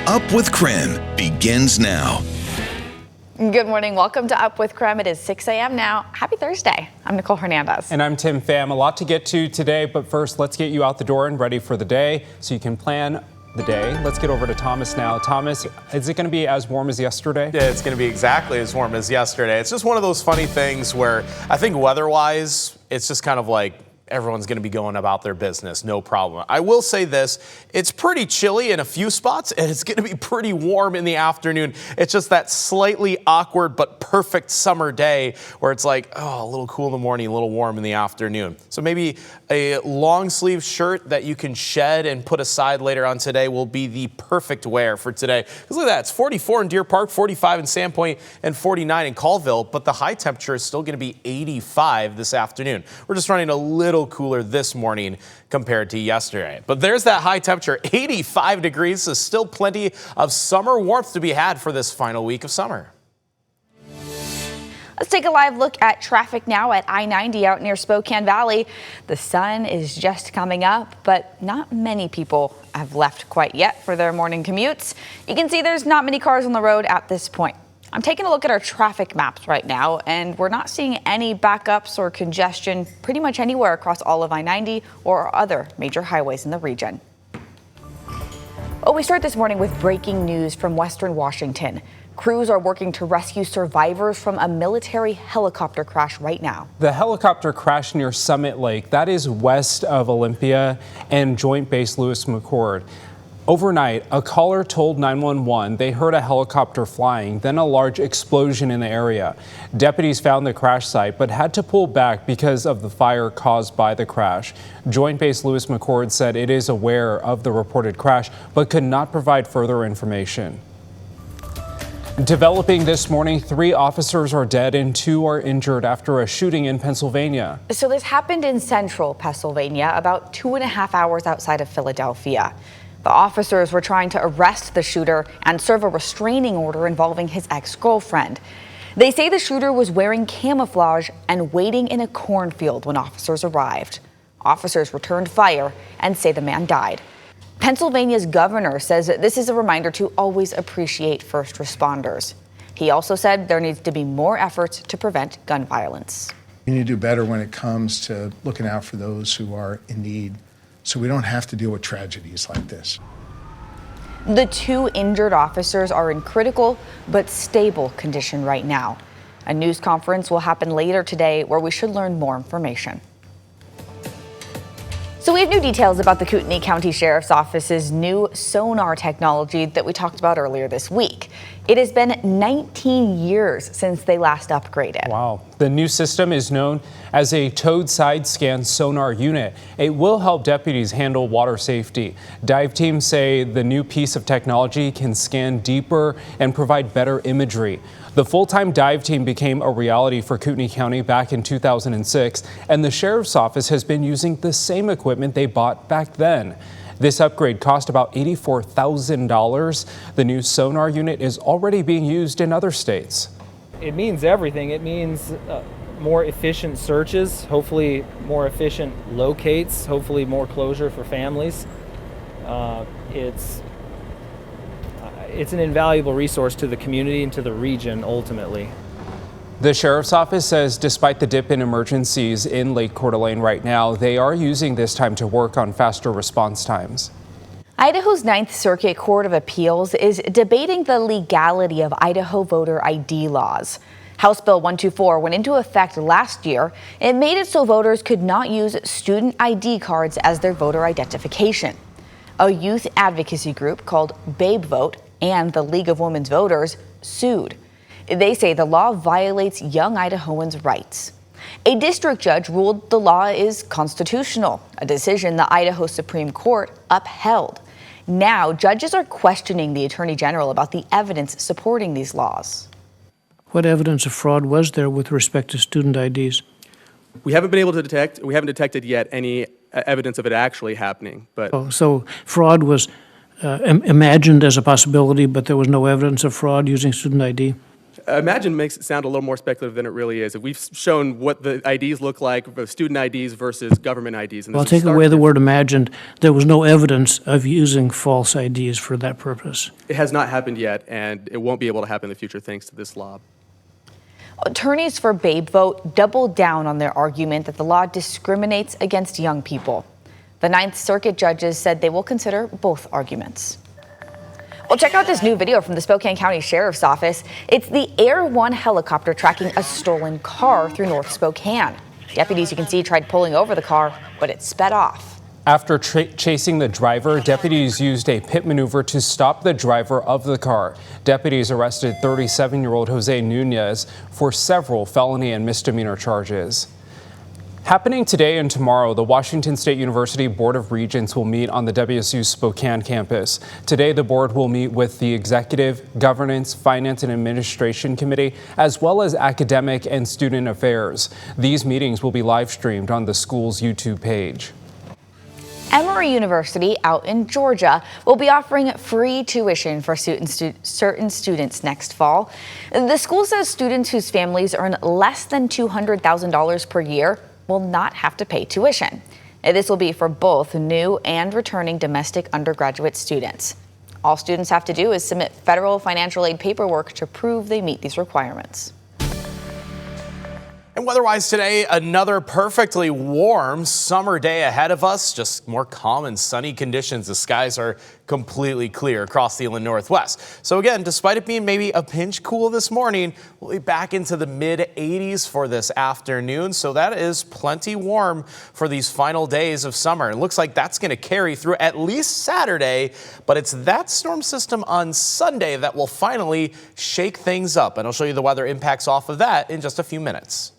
Up with KREM begins now. Good morning. Welcome to Up with KREM. It is 6 a.m. now. Happy Thursday. I'm Nicole Hernandez. And I'm Tim Pham. A lot to get to today, but first, let's get you out the door and ready for the day so you can plan the day. Let's get over to Thomas now. Thomas, is it going to be as warm as yesterday? Yeah, it's going to be exactly as warm as yesterday. It's just one of those funny things where I think weather-wise, it's just kind of like everyone's going to be going about their business, no problem. I will say this, it's pretty chilly in a few spots, and it's going to be pretty warm in the afternoon. It's just that slightly awkward but perfect summer day where it's like, oh, a little cool in the morning, a little warm in the afternoon. So maybe a long sleeve shirt that you can shed and put aside later on today will be the perfect wear for today. Because look at that, it's 44 in Deer Park, 45 in Sandpoint, and 49 in Colville, but the high temperature is still going to be 85 this afternoon. We're just running a little cooler this morning compared to yesterday. But there's that high temperature, 85 degrees, so still plenty of summer warmth to be had for this final week of summer. Let's take a live look at traffic now at I-90 out near Spokane Valley. The sun is just coming up, but not many people have left quite yet for their morning commutes. You can see there's not many cars on the road at this point. I'm taking a look at our traffic maps right now, and we're not seeing any backups or congestion pretty much anywhere across all of I-90 or other major highways in the region. Oh, we start this morning with breaking news from Western Washington. Crews are working to rescue survivors from a military helicopter crash right now. The helicopter crashed near Summit Lake, that is west of Olympia and Joint Base Lewis McChord. Overnight, a caller told 911 they heard a helicopter flying, then a large explosion in the area. Deputies found the crash site but had to pull back because of the fire caused by the crash. Joint Base Lewis McChord said it is aware of the reported crash but could not provide further information. Developing this morning, 3 officers are dead and 2 are injured after a shooting in Pennsylvania. So this happened in central Pennsylvania, about 2.5 hours outside of Philadelphia. The officers were trying to arrest the shooter and serve a restraining order involving his ex-girlfriend. They say the shooter was wearing camouflage and waiting in a cornfield when officers arrived. Officers returned fire and say the man died. Pennsylvania's governor says that this is a reminder to always appreciate first responders. He also said there needs to be more efforts to prevent gun violence. We need to do better when it comes to looking out for those who are in need, so we don't have to deal with tragedies like this. The 2 injured officers are in critical but stable condition right now. A news conference will happen later today where we should learn more information. So we have new details about the Kootenai County Sheriff's Office's new sonar technology that we talked about earlier this week. It has been 19 years since they last upgraded. Wow. The new system is known as a towed side scan sonar unit. It will help deputies handle water safety. Dive teams say the new piece of technology can scan deeper and provide better imagery. The full-time dive team became a reality for Kootenai County back in 2006, and the Sheriff's Office has been using the same equipment they bought back then. This upgrade cost about $84,000. The new sonar unit is already being used in other states. It means everything. It means more efficient searches, hopefully more efficient locates, hopefully more closure for families. It's an invaluable resource to the community and to the region ultimately. The Sheriff's Office says despite the dip in emergencies in Lake Coeur d'Alene right now, they are using this time to work on faster response times. Idaho's 9th Circuit Court of Appeals is debating the legality of Idaho voter ID laws. House Bill 124 went into effect last year. It made it so voters could not use student ID cards as their voter identification. A youth advocacy group called Babe Vote and the League of Women's Voters sued. They say the law violates young Idahoans' rights. A district judge ruled the law is constitutional, a decision the Idaho Supreme Court upheld. Now, judges are questioning the Attorney General about the evidence supporting these laws. What evidence of fraud was there with respect to student IDs? We haven't been able to detect, we haven't detected yet any evidence of it actually happening. But So fraud was imagined as a possibility, but there was no evidence of fraud using student ID? Imagine makes it sound a little more speculative than it really is. If we've shown what the IDs look like, the student IDs versus government IDs. And Well, I'll take away the word imagined. There was no evidence of using false IDs for that purpose. It has not happened yet, and it won't be able to happen in the future thanks to this law. Attorneys for Babe Vote doubled down on their argument that the law discriminates against young people. The Ninth Circuit judges said they will consider both arguments. Well, check out this new video from the Spokane County Sheriff's Office. It's the Air One helicopter tracking a stolen car through North Spokane. Deputies, you can see, tried pulling over the car, but it sped off. After chasing the driver, deputies used a pit maneuver to stop the driver of the car. Deputies arrested 37-year-old Jose Nunez for several felony and misdemeanor charges. Happening today and tomorrow, the Washington State University Board of Regents will meet on the WSU Spokane campus. Today, the board will meet with the Executive, Governance, Finance, and Administration Committee, as well as Academic and Student Affairs. These meetings will be live streamed on the school's YouTube page. Emory University out in Georgia will be offering free tuition for certain students next fall. The school says students whose families earn less than $200,000 per year will not have to pay tuition. This will be for both new and returning domestic undergraduate students. All students have to do is submit federal financial aid paperwork to prove they meet these requirements. And weather-wise today, another perfectly warm summer day ahead of us. Just more calm and sunny conditions. The skies are completely clear across the inland Northwest. So again, despite it being maybe a pinch cool this morning, we'll be back into the mid-80s for this afternoon. So that is plenty warm for these final days of summer. It looks like that's going to carry through at least Saturday, but it's that storm system on Sunday that will finally shake things up. And I'll show you the weather impacts off of that in just a few minutes.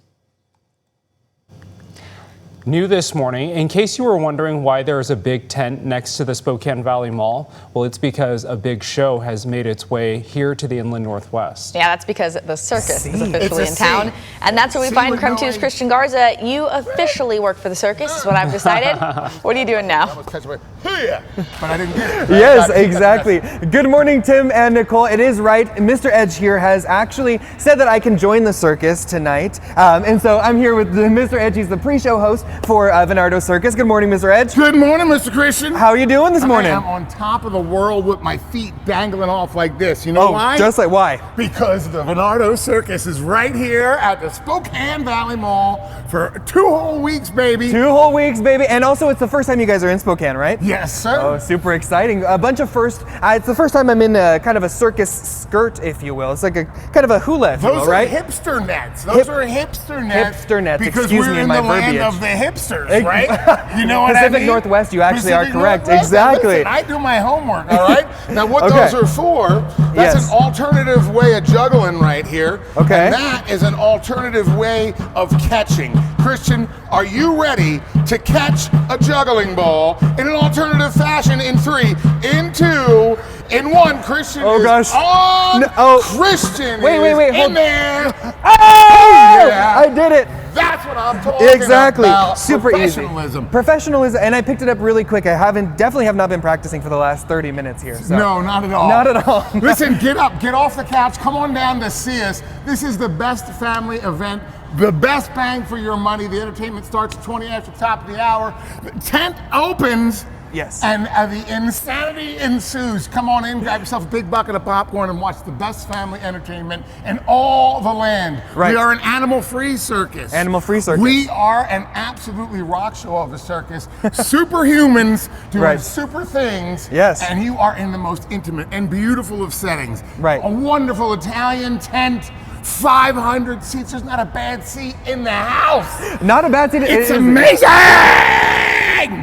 New this morning, in case you were wondering why there is a big tent next to the Spokane Valley Mall, well, it's because a big show has made its way here to the inland Northwest. Yeah, that's because the circus is officially in town. And that's where we find KREM 2's Christian Garza. You officially work for the circus, is what I've decided. What are you doing now? But I didn't get it. Yes, exactly. Good morning, Tim and Nicole. It is right. Mr. Edge here has actually said that I can join the circus tonight. And so I'm here with Mr. Edge. He's the pre-show host for Venardo Circus. Good morning, Mr. Edge. Good morning, Mr. Christian. How are you doing this morning? I am on top of the world with my feet dangling off like this. You know why? Just like why? Because the Venardo Circus is right here at the Spokane Valley Mall for 2 whole weeks, baby. 2 whole weeks, baby. And also, it's the first time you guys are in Spokane, right? Yes, sir. Oh, super exciting. A bunch of firsts. It's the first time I'm in kind of a circus skirt, if you will. It's like a kind of a hula, if you will, right? Those are hipster nets. Those are hipster nets. Hipster nets. Because Excuse we're me in my the verbiage. land of the hipsters, right? You know what Pacific I mean? Northwest, you actually Pacific are correct. Northwest. Exactly. Listen, I do my homework, all right? Now, what Okay. those are for, that's Yes. an alternative way of juggling right here. Okay. And that is an alternative way of catching. Christian, are you ready to catch a juggling ball in an alternative fashion in 3, in 2, in 1? Christian Oh, is gosh. on. No, oh. Christian Wait, is hold- in there. Oh! Yeah. I did it. That's what I'm talking Exactly. about. Super easy. Professionalism. Professionalism, and I picked it up really quick. I definitely have not been practicing for the last 30 minutes here. So. No, not at all. Not at all. Listen, get up, get off the couch, come on down to see us. This is the best family event, the best bang for your money. The entertainment starts at 20 after the top of the hour. The tent opens. Yes. And the insanity ensues. Come on in, grab yourself a big bucket of popcorn and watch the best family entertainment in all the land. Right. We are an animal-free circus. Animal-free circus. We are an absolutely rock show of the circus. Superhumans doing Right. super things. Yes. And you are in the most intimate and beautiful of settings. Right. A wonderful Italian tent. 500 seats. There's not a bad seat in the house. Not a bad seat. It's It is amazing.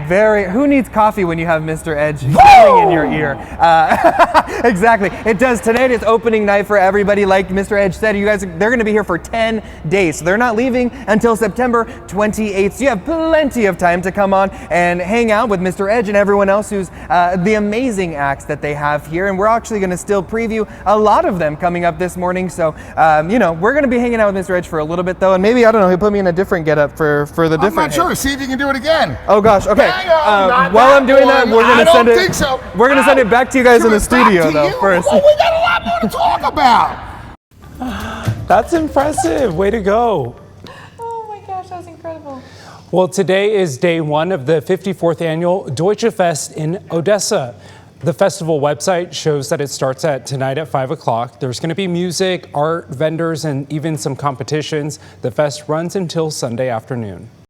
Very. Who needs coffee when you have Mr. Edge singing in your ear? Exactly. It does. Tonight is opening night for everybody. Like Mr. Edge said, you guys, they're going to be here for 10 days. So they're not leaving until September 28th. So you have plenty of time to come on and hang out with Mr. Edge and everyone else who's the amazing acts that they have here. And we're actually going to still preview a lot of them coming up this morning. So, you know, we're going to be hanging out with Mr. Edge for a little bit though. And maybe, I don't know, he'll put me in a different getup for the different. I'm not sure. See if you can do it again. Oh gosh. Okay. Hang on, not While that I'm doing that, one. we're I gonna don't send it. think so. We're gonna send it back to you guys in the Give it back studio to though. you. First. Oh, we got a lot more to talk about. That's impressive. Way to go. Oh my gosh, that was incredible. Well, today is day one of the 54th annual Deutsche Fest in Odessa. The festival website shows that it starts tonight at 5 o'clock. There's going to be music, art, vendors, and even some competitions. The fest runs until Sunday afternoon.